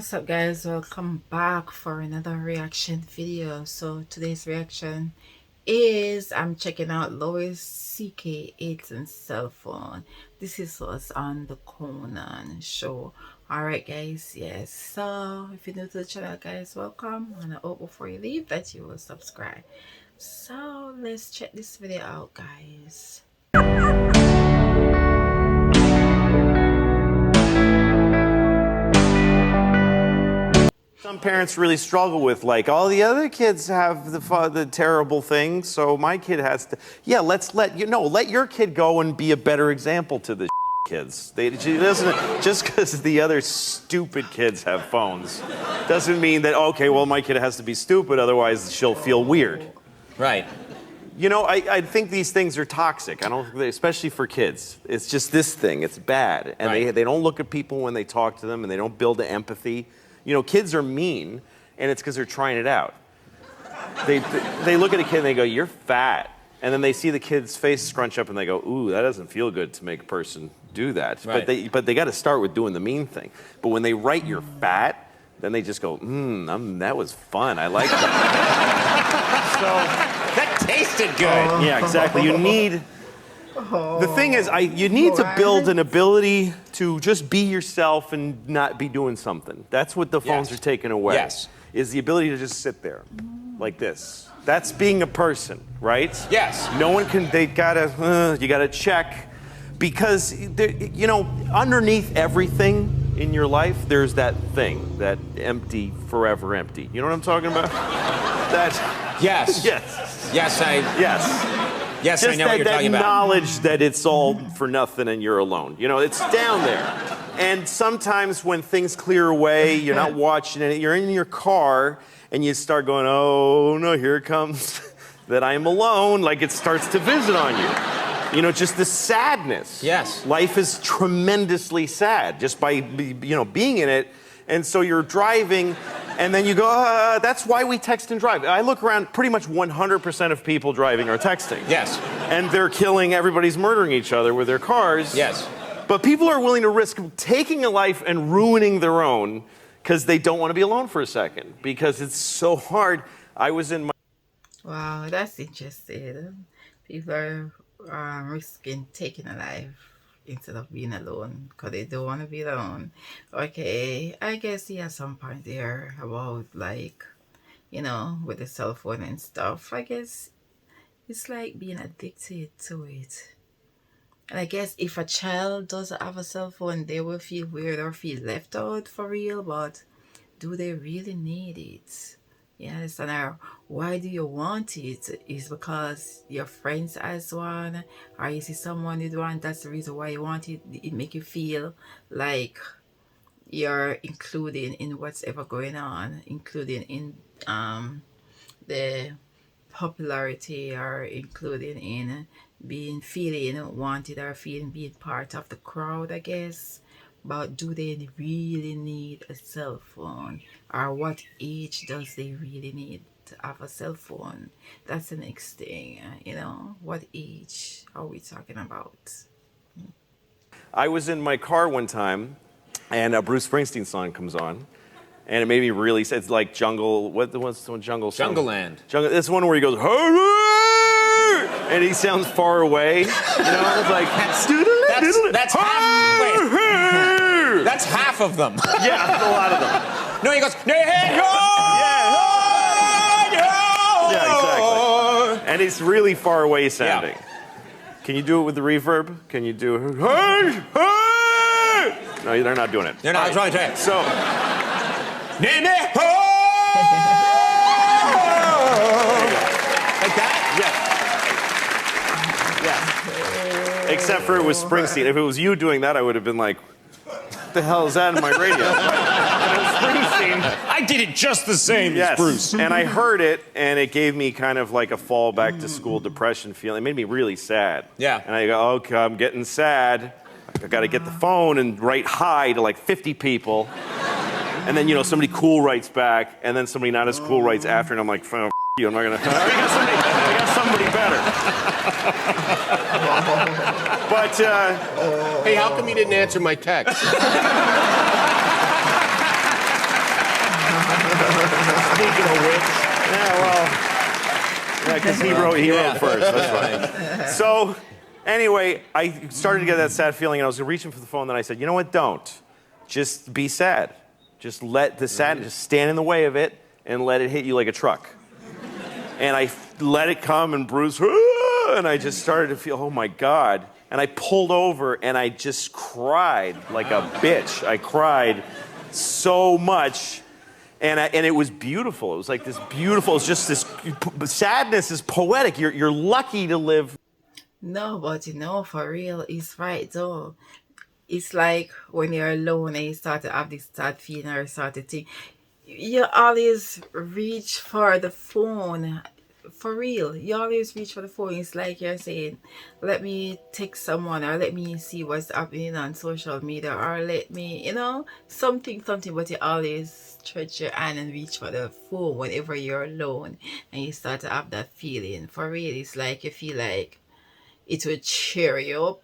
What's up, guys? Welcome back for another reaction video. So today's reaction is I'm checking out Lois CK8's cell phone. This is what's on the Conan show. Alright guys, yes, so if you're new to the channel, guys, welcome, and I hope before you leave that you will subscribe. So let's check this video out, guys. Some parents really struggle with, like, all the other kids have the terrible things, so my kid has to. Yeah, let your kid go and be a better example to the kids. She doesn't, just because the other stupid kids have phones doesn't mean that, okay, well, my kid has to be stupid, otherwise she'll feel weird. Right. You know, I think these things are toxic. I don't, especially for kids. It's just this thing. It's bad, and right. they don't look at people when they talk to them, and they don't build empathy. You know, kids are mean, and it's because they're trying it out. They look at a kid and they go, "You're fat," and then they see the kid's face scrunch up, and they go, "Ooh, that doesn't feel good to make a person do that." Right. But they got to start with doing the mean thing. But when they write "you're fat," then they just go, that was fun. I like that." So that tasted good. Yeah, exactly. You need. The thing is, you need to build an ability to just be yourself and not be doing something. That's what the phones are taking away. Yes. Is the ability to just sit there, like this. That's being a person, right? Yes. No one can. You gotta check, because you know, underneath everything in your life, there's that thing, that empty, forever empty. You know what I'm talking about? That. Yes. Yes. Yes, Yes. Yes, Just I know what you're talking that about. knowledge that it's all for nothing and you're alone. You know, it's down there. And sometimes when things clear away, you're not watching it, you're in your car and you start going, "Oh no, here it comes that I'm alone." Like it starts to visit on you. You know, just the sadness. Yes. Life is tremendously sad just by, being in it. And so you're driving, and then you go, that's why we text and drive. I look around, pretty much 100% of people driving are texting. Yes. And they're killing, everybody's murdering each other with their cars. Yes. But people are willing to risk taking a life and ruining their own because they don't want to be alone for a second, because it's so hard. I was in my... Wow, that's interesting. People are risking taking a life instead of being alone because they don't want to be alone. Okay, I guess he has some point there about, like, you know, with the cell phone and stuff. I guess it's like being addicted to it. And I guess if a child doesn't have a cell phone, they will feel weird or feel left out for real, but do they really need it? Yes, and why do you want it? Is because your friends has one, or you see someone with one, that's the reason why you want it. It make you feel like you're included in what's ever going on, including in the popularity, or including in feeling wanted, or feeling being part of the crowd, I guess. But do they really need a cell phone? Or what age does they really need to have a cell phone? That's the next thing, you know. What age are we talking about? I was in my car one time, and a Bruce Springsteen song comes on, and it made me really sad. It's like Jungle, what's the one Jungle song? Jungleland. It's one where he goes, "Hurry!" and he sounds far away. You know, it's like, that's half. Wait. That's half of them. Yeah, that's a lot of them. No, he goes, Yeah, exactly. And it's really far away sounding. Yeah. Can you do it with the reverb? Can you do hey, hey? No, they're not doing it. They're not trying to. So, like that? yeah. Except for it was Springsteen. If it was you doing that, I would have been like, what the hell is that in my radio? But it was Springsteen. I did it just the same Yes. as Bruce. And I heard it, and it gave me kind of like a fall back to school depression feeling. It made me really sad. Yeah. And I go, okay, I'm getting sad. I got to get the phone and write hi to like 50 people. And then, you know, somebody cool writes back, and then somebody not as cool writes after, and I'm like, oh, you, I'm not gonna. I got somebody better. But hey, how come you didn't answer my text? Yeah, well, yeah, because he wrote first. That's why. So, anyway, I started to get that sad feeling, and I was reaching for the phone. Then I said, "You know what? Don't. Just be sad. Just let the sadness just stand in the way of it, and let it hit you like a truck." And I let it come and bruise, and I just started to feel, oh my God. And I pulled over, and I just cried like a bitch. I cried so much. And it was beautiful. It was like this beautiful, it's just this, sadness is poetic. You're lucky to live. No, but for real, it's right though. It's like when you're alone and you start to have this sad feeling or start to think, you always reach for the phone. For real, you always reach for the phone. It's like you're saying, let me text someone, or let me see what's happening on social media, or let me, something, but you always stretch your hand and reach for the phone whenever you're alone and you start to have that feeling. For real, it's like you feel like it will cheer you up.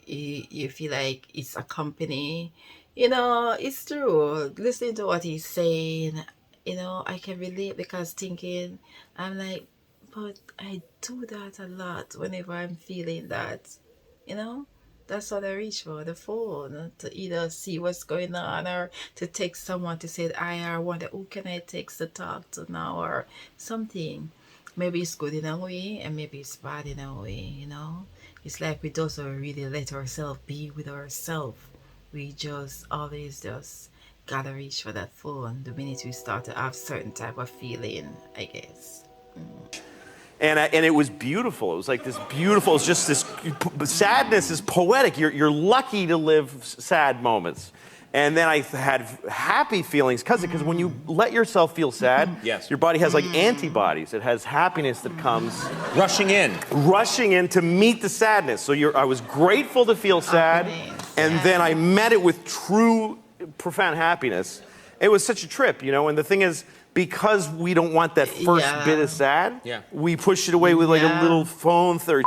You feel like it's a company. It's true. Listening to what he's saying, I can relate because thinking, I'm like, but I do that a lot whenever I'm feeling that, you know. That's what I reach for, the phone, to either see what's going on or to text someone to say, I wonder who can I text to talk to now or something. Maybe it's good in a way and maybe it's bad in a way. It's like we don't really let ourselves be with ourselves. We just always just gotta reach for that phone the minute we start to have certain type of feeling, I guess. And it was beautiful. It was like this beautiful, it's just this, sadness is poetic. You're lucky to live sad moments. And then I had happy feelings because when you let yourself feel sad, Yes. your body has like antibodies. It has happiness that comes Rushing in to meet the sadness. So I was grateful to feel sad, and then I met it with true, profound happiness. It was such a trip, and the thing is, because we don't want that first bit of sad, we push it away with like a little phone for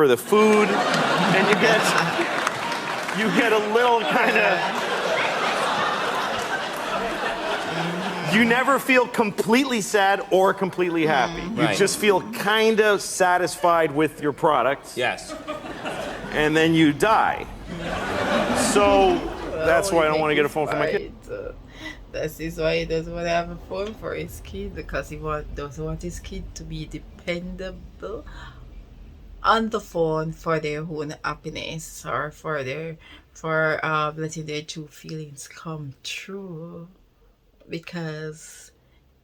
the food, and you get a little kind of. You never feel completely sad or completely happy. You just feel kind of satisfied with your product. Yes. And then you die. So that's why I don't want to get a phone for my kid. That is why he doesn't want to have a phone for his kid, because he doesn't want his kid to be dependable on the phone for their own happiness or for letting their true feelings come true. Because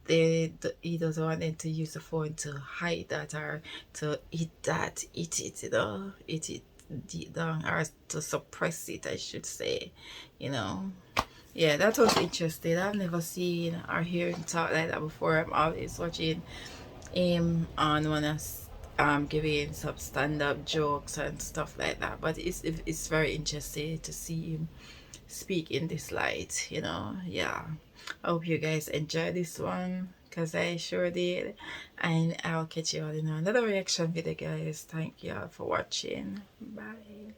he doesn't want them to use the phone to hide that or to eat it deep down, or to suppress it, I should say. Yeah, that was interesting. I've never seen or heard him talk like that before. I'm always watching him on one of giving some stand-up jokes and stuff like that, but it's very interesting to see him speak in this light. Yeah, I hope you guys enjoy this one, because I sure did, and I'll catch you all in another reaction video, guys. Thank you all for watching. Bye.